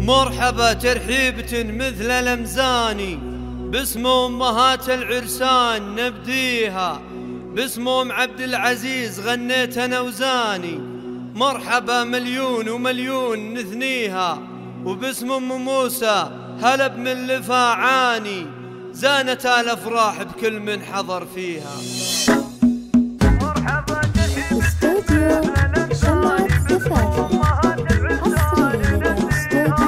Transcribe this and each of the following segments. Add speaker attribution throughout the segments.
Speaker 1: مرحبا ترحيبة مثل الأمزاني، باسم أمهات العرسان نبديها، باسم أم عبد العزيز غنيت أنا وزاني. مرحبا مليون ومليون نثنيها، وباسم أم موسى هلا بمن لفاعاني، زانت الأفراح بكل من حضر فيها.
Speaker 2: مرحبا استوديو شمعة زفاف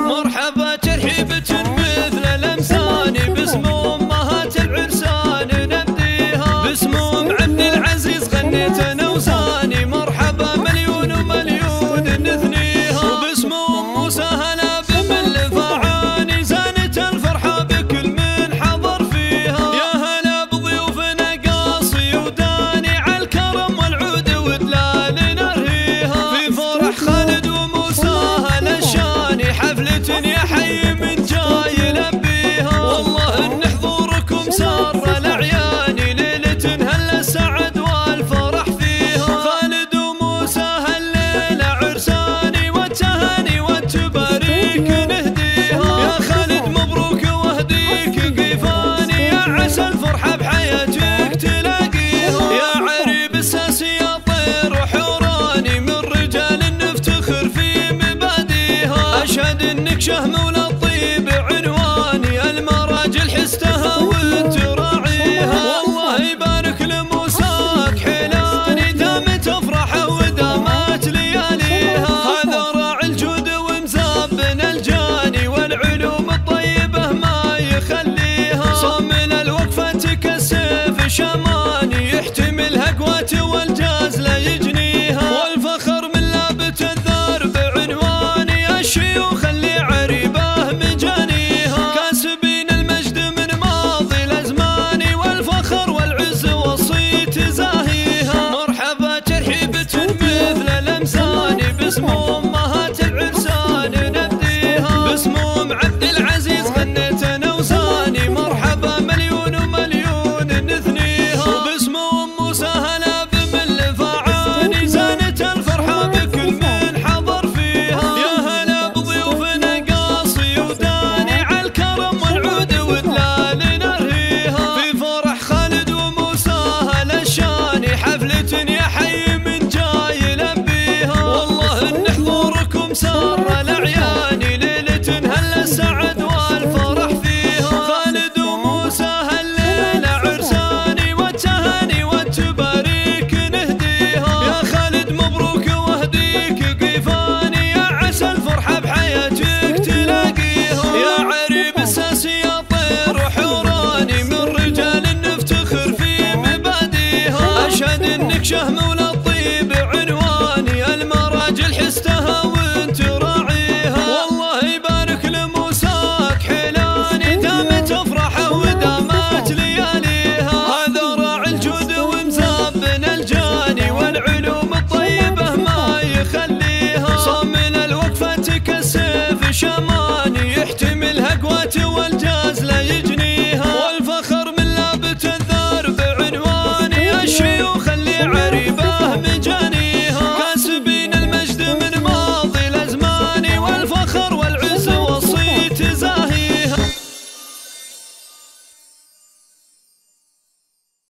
Speaker 1: مرحبا ترحيبة مثل الأمثاني، باسم أمهات العرسان نبديها، باسم أم عبد العزيز غنيت أنا وزاني. مرحبا مليون ومليون نثنيها، وباسم أم موسى هلا بمن لفاعاني، زانت الفرحة بكل من حضر فيها. يا هلا بضيوفنا قاصي وداني، عالكرم والعود ودلال نرهيها، في فرح خالد وموسى هلا الشاني، حفلة يا حي من جاي يلبيها. والله ان حضوركم سار الاعياني، ليلة هلا السعد والفرح فيها. خالد وموسى هالليلة عرساني، والتهاني والتباريك نهديها. يا خالد مبروك واهديك قيفاني، يا عسى الفرحة بحياتك تلاقيها. يا عريب الساسي يا طير وحوراني، من رجال نفتخر في مباديها. أشهد إنك شهم ولا الطيب عنواني، المراجل حستها وتراعيها. والله يبارك لموساك حيلاني، دامت أفراحه ودامت لياليها. هذا راعي الجود ومزابن الجاني، والعلوم الطيبة ما يخليها. صامل الوقفة كالسيف شماني، يحتملها قوات والجاز لا يجنيها. والفخر من لابت الثار بعنواني، الشيوخ اللي عريبه مجانيها. كاسبين المجد من ماضي الازمان، والفخر والعز والصيت زاهيها. مرحبا ترحيبة مثل الامثاني، باسم امهات العرسان نبديها، باسم ام عبد العزيز غنيت انا وزاني. مرحبا مليون ومليون نثنيها، وباسم ام موسى هلا بمن لفاعاني، زانت الفرحة بكل من حضر فيها. يا هلا بضيوفنا قاصي وداني، عالكرم والعود ودلال نرهيها، في فرح خالد وموسى هلا الشاني، حفلة يا حي من جاي يلبيها. والله ان حضوركم سار